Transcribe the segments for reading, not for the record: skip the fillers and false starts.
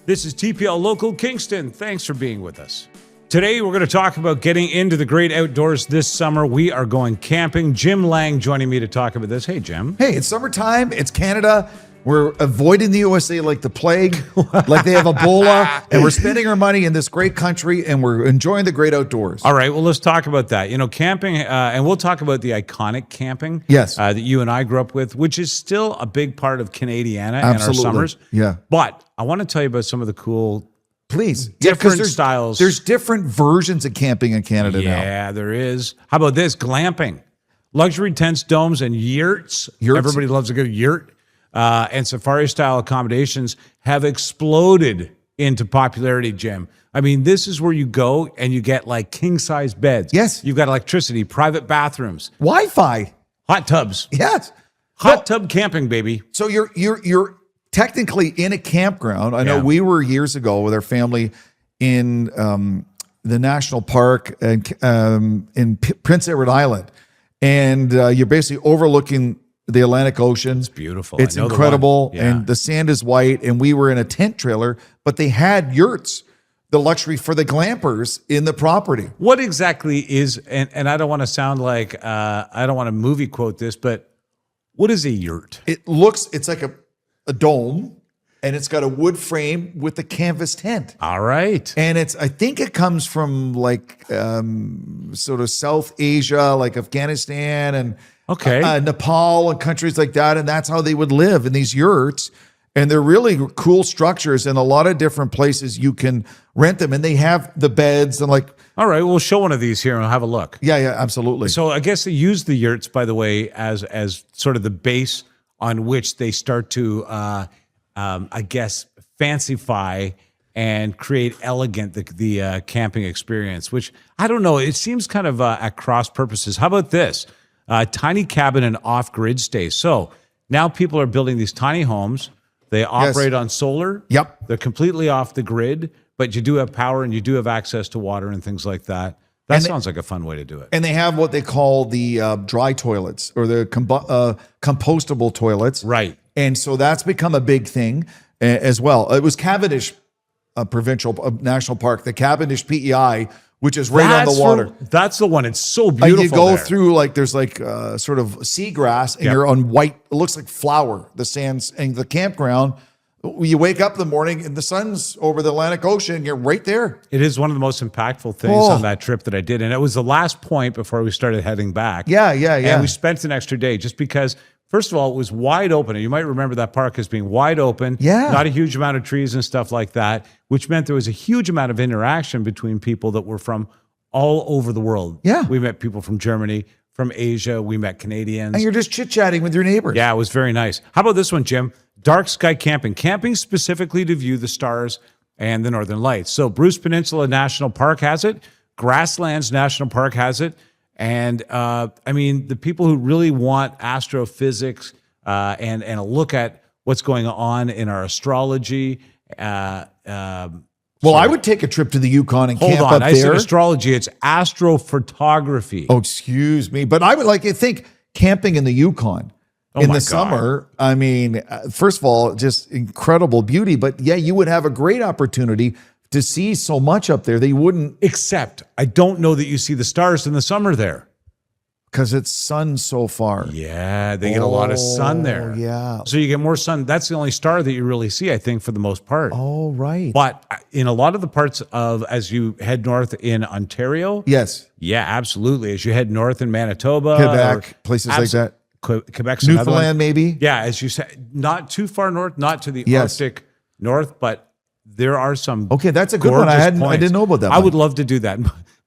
This is TPL Local Kingston. Thanks for being with us. Today, we're going to talk about getting into the great outdoors this summer. We are going camping. Jim Lang joining me to talk about this. Hey, Jim. Hey, it's summertime. It's Canada. We're avoiding the USA like the plague, like they have Ebola, and we're spending our money in this great country, and we're enjoying the great outdoors. All right, well, let's talk about that. You know, camping, and we'll talk about the iconic camping that you and I grew up with, which is still a big part of Canadiana and our summers. Yeah. But I want to tell you about some of the cool different styles. There's different versions of camping in Canada now. Yeah, there is. How about this? Glamping. Luxury tents, domes, and yurts. Everybody loves a good yurt. And safari-style accommodations have exploded into popularity, Jim. I mean, this is where you go and you get like king-size beds. Yes. You've got electricity, private bathrooms. Wi-Fi. Hot tubs. Yes. Hot tub camping, baby. So you're technically in a campground. I know we were years ago with our family in the national park in Prince Edward Island. And you're basically overlooking the Atlantic Ocean. It's beautiful. It's incredible. And the sand is white. And we were in a tent trailer, but they had yurts, the luxury for the glampers in the property. What exactly is, and I don't want to sound like, I don't want to movie quote this, but what is a yurt? It's like a dome, and it's got a wood frame with a canvas tent. All right. And I think it comes from like sort of South Asia, like Afghanistan and Nepal and countries like that. And that's how they would live in these yurts. And they're really cool structures in a lot of different places you can rent them. And they have the beds and like. All right, we'll show one of these here and we'll have a look. Yeah, absolutely. So I guess they use the yurts, by the way, as sort of the base on which they start to, I guess, fancify and create elegant the camping experience, which I don't know. It seems kind of at cross purposes. How about this? Tiny cabin and off-grid stay. So now people are building these tiny homes. They operate on solar. Yep. They're completely off the grid, but you do have power and you do have access to water and things like that. That sounds like a fun way to do it. And they have what they call the dry toilets or the compostable toilets. Right. And so that's become a big thing as well. It was Cavendish National Park, the Cavendish PEI, which is right on the water. That's the one. It's so beautiful. You go through there's sort of seagrass and you're on white. It looks like flour, the sands and the campground. You wake up in the morning and the sun's over the Atlantic Ocean. You're right there. It is one of the most impactful things on that trip that I did. And it was the last point before we started heading back. Yeah. And we spent an extra day just because, first of all, it was wide open. And you might remember that park as being wide open. Yeah. Not a huge amount of trees and stuff like that, which meant there was a huge amount of interaction between people that were from all over the world. Yeah. We met people from Germany, from Asia. We met Canadians. And you're just chit-chatting with your neighbors. Yeah, it was very nice. How about this one, Jim? Dark sky camping. Camping specifically to view the stars and the northern lights. So Bruce Peninsula National Park has it. Grasslands National Park has it. And I mean, the people who really want astrophysics and a look at what's going on in our astrology. Well, I would take a trip to the Yukon and camp up there. I said astrology. It's astrophotography. Oh, excuse me. But I would think camping in the Yukon in the summer. I mean, first of all, just incredible beauty. But yeah, you would have a great opportunity to see so much up there that you wouldn't. Except I don't know that you see the stars in the summer there. Because it's sun so far. Yeah, they get a lot of sun there. Yeah. So you get more sun. That's the only star that you really see, I think, for the most part. Oh, right. But in a lot of the parts of, as you head north in Ontario. Yes. Yeah, absolutely. As you head north in Manitoba. Quebec, places like that. Quebec's Newfoundland, maybe. Yeah, as you said, not too far north, not to the Arctic north, but there are some. Okay, that's a good one. I didn't know about that. I would love to do that.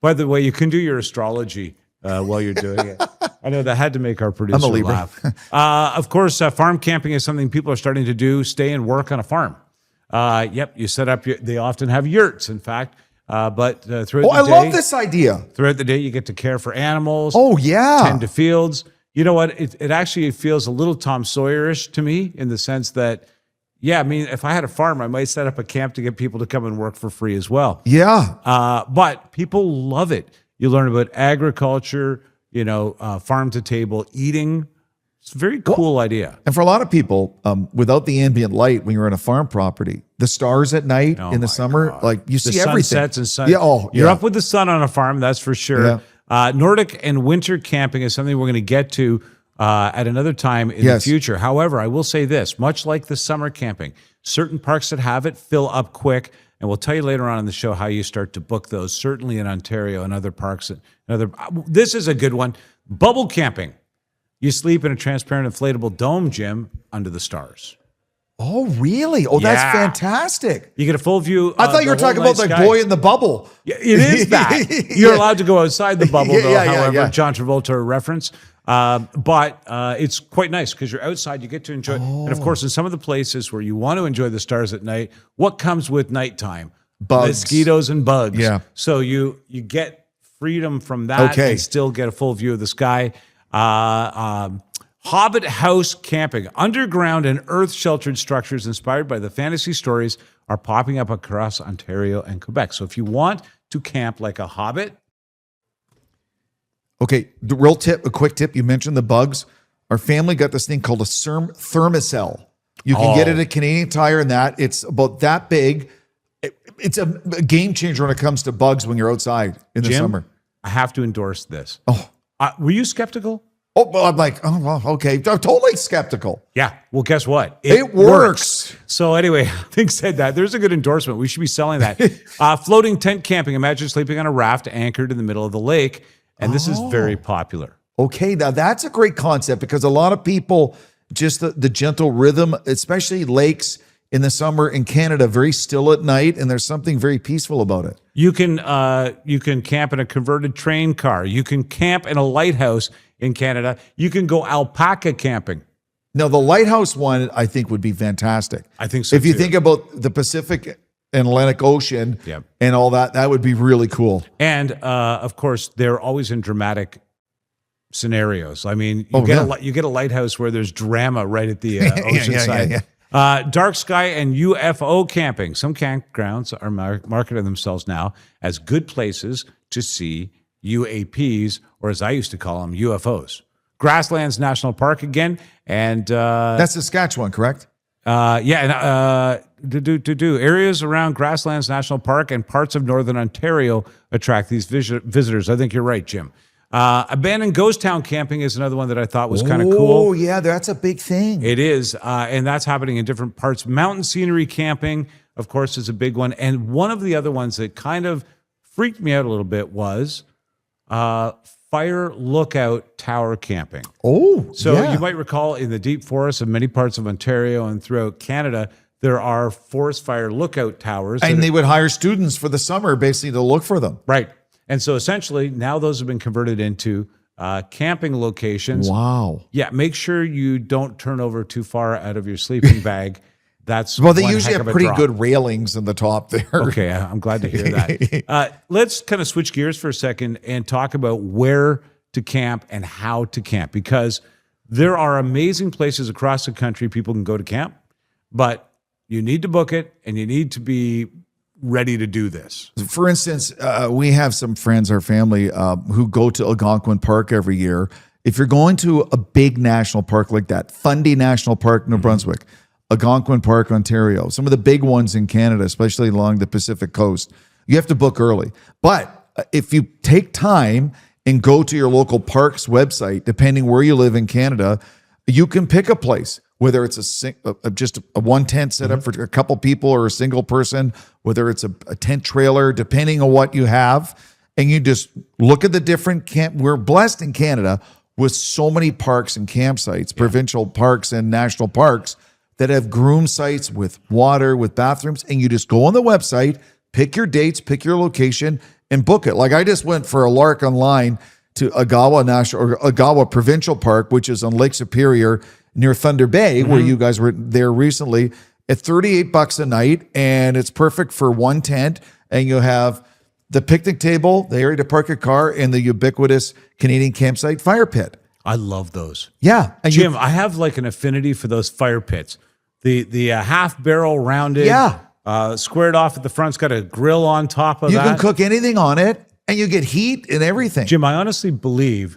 By the way, you can do your astrology while you're doing it. I know that had to make our producer laugh. Of course, farm camping is something people are starting to do. Stay and work on a farm. Yep, you set up. They often have yurts, in fact. But throughout the day, I love this idea. Throughout the day, you get to care for animals. Oh yeah, tend to fields. You know what? It actually feels a little Tom Sawyer-ish to me in the sense that, yeah, I mean, if I had a farm, I might set up a camp to get people to come and work for free as well. Yeah. But people love it. You learn about agriculture, farm to table eating, It's a very cool idea. And for a lot of people, without the ambient light, when you're on a farm property, the stars at night in the summer, God. like you see everything. Sunsets and sun. Yeah, You're up with the sun on a farm, that's for sure. Yeah. Nordic and winter camping is something we're going to get to at another time in the future. However, I will say this, much like the summer camping, certain parks that have it fill up quick. And we'll tell you later on in the show how you start to book those, certainly in Ontario and other parks. This is a good one. Bubble camping. You sleep in a transparent inflatable dome, Jim, under the stars. Oh, really? Oh, that's fantastic. You get a full view. I thought you were talking about the boy in the bubble. Yeah, it is that. You're allowed to go outside the bubble, though, however, John Travolta reference. But it's quite nice because you're outside, you get to enjoy. And of course, in some of the places where you want to enjoy the stars at night, what comes with nighttime? Bugs. Mosquitoes and bugs. Yeah. So you get freedom from that and still get a full view of the sky. Hobbit house camping. Underground and earth-sheltered structures inspired by the fantasy stories are popping up across Ontario and Quebec. So if you want to camp like a hobbit. Okay, a quick tip. You mentioned the bugs. Our family got this thing called a thermocell. You can get it at Canadian Tire and that. It's about that big. It's a game changer when it comes to bugs when you're outside in the summer. I have to endorse this. Oh. Were you skeptical? Oh, well, I'm like, oh, well, okay. I'm totally skeptical. Yeah. Well, guess what? It works. So anyway, having said that, there's a good endorsement. We should be selling that. Floating tent camping. Imagine sleeping on a raft anchored in the middle of the lake. And this is very popular. Okay. Now that's a great concept because a lot of people, just the gentle rhythm, especially lakes in the summer in Canada, very still at night. And there's something very peaceful about it. You can camp in a converted train car. You can camp in a lighthouse in Canada. You can go alpaca camping. Now, the lighthouse one, I think, would be fantastic. I think so, if you think about the Pacific and Atlantic Ocean and all that, that would be really cool. And, of course, they're always in dramatic scenarios. I mean, you get a lighthouse where there's drama right at the ocean side. Dark sky and UFO camping. Some campgrounds are marketing themselves now as good places to see UAPs, or as I used to call them, UFOs. Grasslands National Park again, and that's Saskatchewan, correct? Areas around Grasslands National Park and parts of Northern Ontario attract these visitors. I think you're right, Jim. Abandoned ghost town camping is another one that I thought was kind of cool. Oh, yeah, that's a big thing. It is, and that's happening in different parts. Mountain scenery camping, of course, is a big one. And one of the other ones that kind of freaked me out a little bit was fire lookout tower camping. Oh, so you might recall in the deep forests of many parts of Ontario and throughout Canada, there are forest fire lookout towers. And they would hire students for the summer basically to look for them. Right. And so essentially now those have been converted into camping locations. Wow. Yeah. Make sure you don't turn over too far out of your sleeping bag. That's well, they usually have pretty good railings in the top there. Okay, I'm glad to hear that. Let's kind of switch gears for a second and talk about where to camp and how to camp, because there are amazing places across the country people can go to camp, but you need to book it and you need to be ready to do this. For instance, we have some friends, our family, who go to Algonquin Park every year. If you're going to a big national park like that, Fundy National Park, New Brunswick, Algonquin Park, Ontario, some of the big ones in Canada, especially along the Pacific coast, you have to book early. But if you take time and go to your local park's website, depending where you live in Canada, you can pick a place, whether it's just a one tent setup for a couple people or a single person, whether it's a tent trailer, depending on what you have. And you just look at the different camp. We're blessed in Canada with so many parks and campsites, provincial parks and national parks, that have groom sites with water, with bathrooms, and you just go on the website, pick your dates, pick your location, and book it. Like I just went for a lark online to Agawa Provincial Park, which is on Lake Superior near Thunder Bay, where you guys were there recently, at $38 a night, and it's perfect for one tent, and you have the picnic table, the area to park your car, and the ubiquitous Canadian campsite fire pit. I love those. Yeah. And Jim, I have like an affinity for those fire pits. The half barrel rounded, squared off at the front's got a grill on top of that. You can cook anything on it and you get heat and everything. Jim, I honestly believe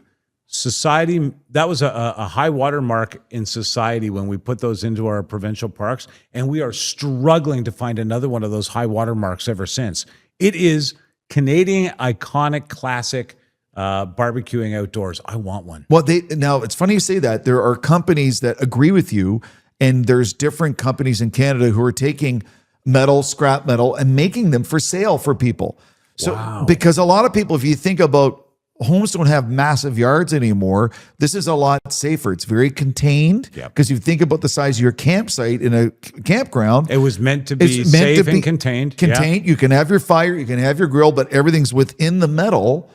society, that was a high water mark in society when we put those into our provincial parks, and we are struggling to find another one of those high water marks ever since. It is Canadian iconic classic barbecuing outdoors. I want one. Well, now it's funny you say that. There are companies that agree with you, and there's different companies in Canada who are taking metal, scrap metal, and making them for sale for people. So, because a lot of people, if you think about, homes don't have massive yards anymore. This is a lot safer. It's very contained because you think about the size of your campsite in a campground. It was meant to be safe and contained. Contained. You can have your fire, you can have your grill, but everything's within the metal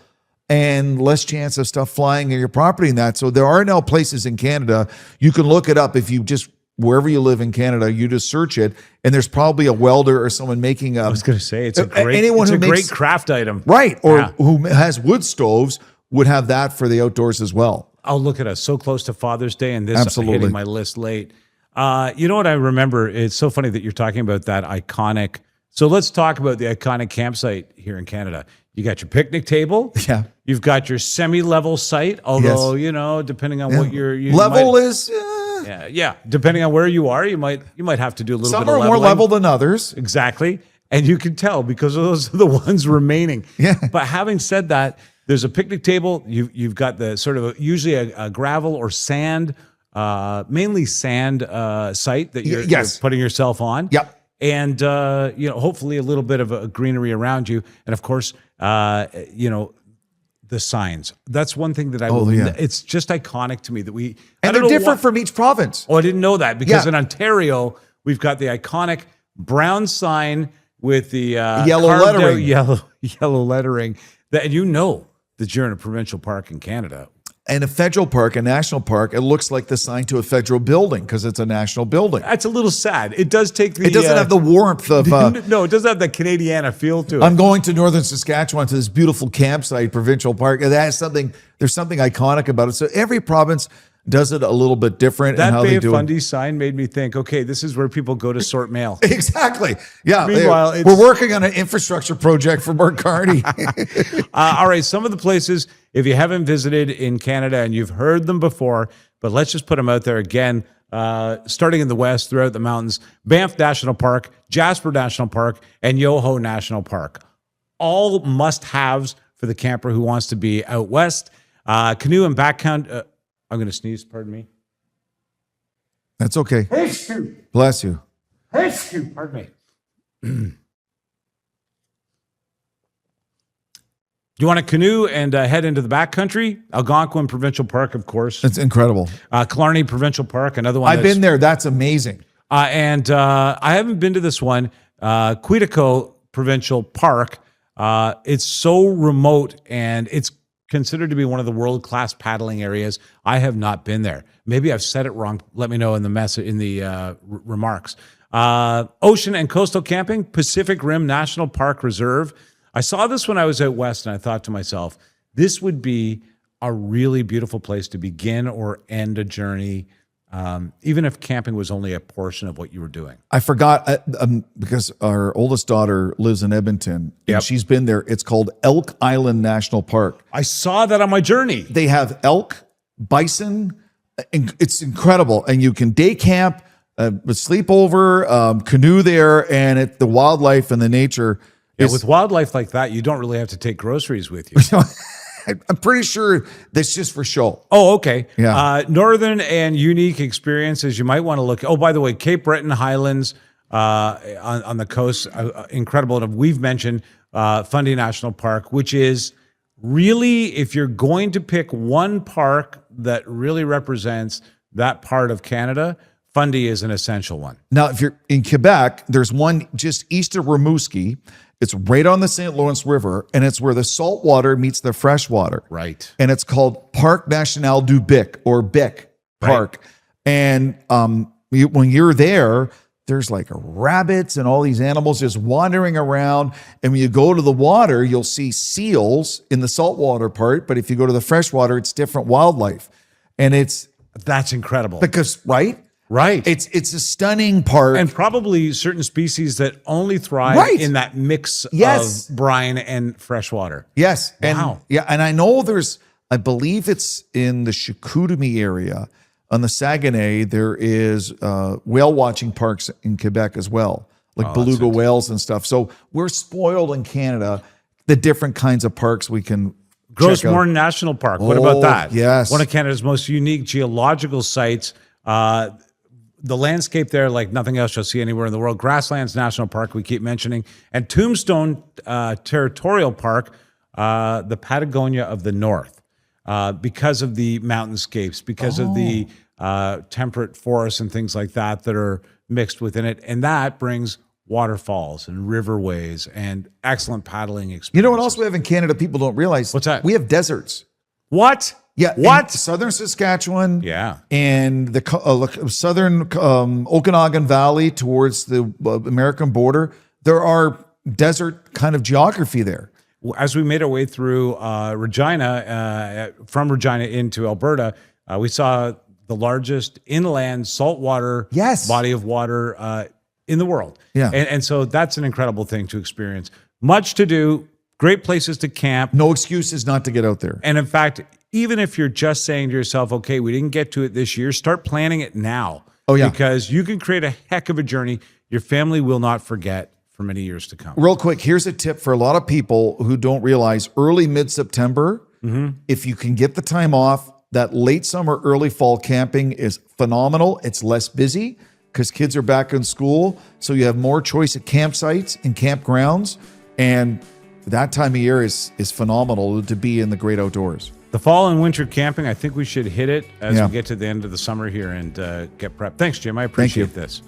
and less chance of stuff flying in your property and that. So there are now places in Canada, you can look it up if you just, wherever you live in Canada, you just search it, and there's probably a welder or someone making a. I was going to say it's a great craft item, right? Or who has wood stoves would have that for the outdoors as well. Oh, look at us, so close to Father's Day, and this hitting my list late. You know what I remember? It's so funny that you're talking about that iconic. So let's talk about the iconic campsite here in Canada. You got your picnic table. Yeah. You've got your semi-level site, although depending on what your level is. Yeah. Depending on where you are, you might have to do a little bit of leveling. Some are more level than others. Exactly. And you can tell because those are the ones remaining. Yeah. But having said that, there's a picnic table. You've got the sort of usually a gravel or sand, mainly sand site that you're putting yourself on. Yep. And hopefully a little bit of a greenery around you. And of course, the signs. That's one thing that it's just iconic to me that and they're different from each province. Oh, I didn't know that because in Ontario, we've got the iconic brown sign with the yellow lettering. Yellow lettering that that you're in a provincial park in Canada. And a federal park, a national park, it looks like the sign to a federal building because it's a national building. That's a little sad. It does take the. It doesn't have the warmth of. No, it doesn't have the Canadiana feel to it. I'm going to northern Saskatchewan to this beautiful campsite, provincial park. And that has something. There's something iconic about it. So every province does it a little bit different. That and how Bay they of do Fundy sign made me think, okay, this is where people go to sort mail. Exactly. Yeah. Meanwhile, we're working on an infrastructure project for Mark Carney. All right. Some of the places, if you haven't visited in Canada and you've heard them before, but let's just put them out there again, starting in the west, throughout the mountains, Banff National Park, Jasper National Park, and Yoho National Park. All must-haves for the camper who wants to be out west. Canoe and backcountry. I'm going to sneeze, pardon me. That's okay. Bless you. Pardon me. You want to canoe and head into the backcountry? Algonquin Provincial Park, of course. It's incredible. Killarney Provincial Park, another one. I've been there. That's amazing. And I haven't been to this one. Quetico Provincial Park. It's so remote, and it's considered to be one of the world-class paddling areas. I have not been there. Maybe I've said it wrong. Let me know in the remarks. Ocean and coastal camping, Pacific Rim National Park Reserve. I saw this when I was out west, and I thought to myself, this would be a really beautiful place to begin or end a journey, even if camping was only a portion of what you were doing. I forgot because our oldest daughter lives in Edmonton, and she's been there. It's called Elk Island National Park. I saw that on my journey. They have elk, bison. It's incredible, and you can day camp, sleep over, canoe there, and the wildlife and the nature. Yeah, with wildlife like that, you don't really have to take groceries with you. I'm pretty sure that's just for show. Oh, okay. Yeah. Northern and unique experiences you might want to look. Oh, by the way, Cape Breton Highlands on the coast, incredible. And we've mentioned Fundy National Park, which is really, if you're going to pick one park that really represents that part of Canada, Fundy is an essential one. Now, if you're in Quebec, there's one just east of Rimouski. It's right on the St. Lawrence River, and it's where the salt water meets the fresh water. Right. And it's called Parc National du Bic, or Bic Park. Right. And when you're there, there's like rabbits and all these animals just wandering around. And when you go to the water, you'll see seals in the saltwater part. But if you go to the freshwater, it's different wildlife. And that's incredible. Because, right? Right. It's a stunning park. And probably certain species that only thrive in that mix of brine and freshwater. Yes. Wow. And I know there's I believe it's in the Chicoutimi area. On the Saguenay, there is whale watching parks in Quebec as well, like beluga whales and stuff. So we're spoiled in Canada, the different kinds of parks we can Gros check out. Morne National Park. What about that? Yes. One of Canada's most unique geological sites. The landscape there, like nothing else you'll see anywhere in the world. Grasslands National Park, we keep mentioning. And Tombstone Territorial Park, the Patagonia of the North. Because of the mountainscapes, because of the temperate forests and things like that are mixed within it. And that brings waterfalls and riverways and excellent paddling experiences. You know what else we have in Canada people don't realize? What's that? We have deserts. What? Yeah. What? Southern Saskatchewan. Yeah. And the southern Okanagan Valley towards the American border. There are desert kind of geography there. As we made our way through Regina, from Regina into Alberta, we saw the largest inland saltwater body of water in the world. Yeah. And so that's an incredible thing to experience. Much to do, great places to camp. No excuses not to get out there. And in fact, even if you're just saying to yourself, okay, we didn't get to it this year, start planning it now. Oh, yeah. Because you can create a heck of a journey your family will not forget for many years to come. Real quick, here's a tip for a lot of people who don't realize early mid-September, if you can get the time off, that late summer, early fall camping is phenomenal. It's less busy because kids are back in school. So you have more choice at campsites and campgrounds. And that time of year is phenomenal to be in the great outdoors. The fall and winter camping, I think we should hit it as Yeah. we get to the end of the summer here and get prepped. Thanks, Jim. I appreciate this.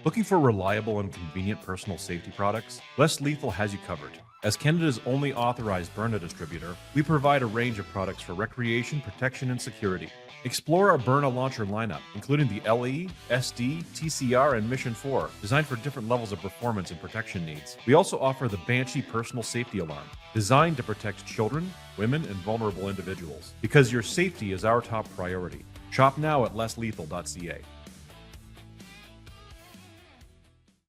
Looking for reliable and convenient personal safety products? Less Lethal has you covered. As Canada's only authorized Byrna distributor, we provide a range of products for recreation, protection, and security. Explore our Byrna launcher lineup, including the LE, SD, TCR, and Mission 4, designed for different levels of performance and protection needs. We also offer the Banshee personal safety alarm, designed to protect children, women, and vulnerable individuals. Because your safety is our top priority. Shop now at lesslethal.ca.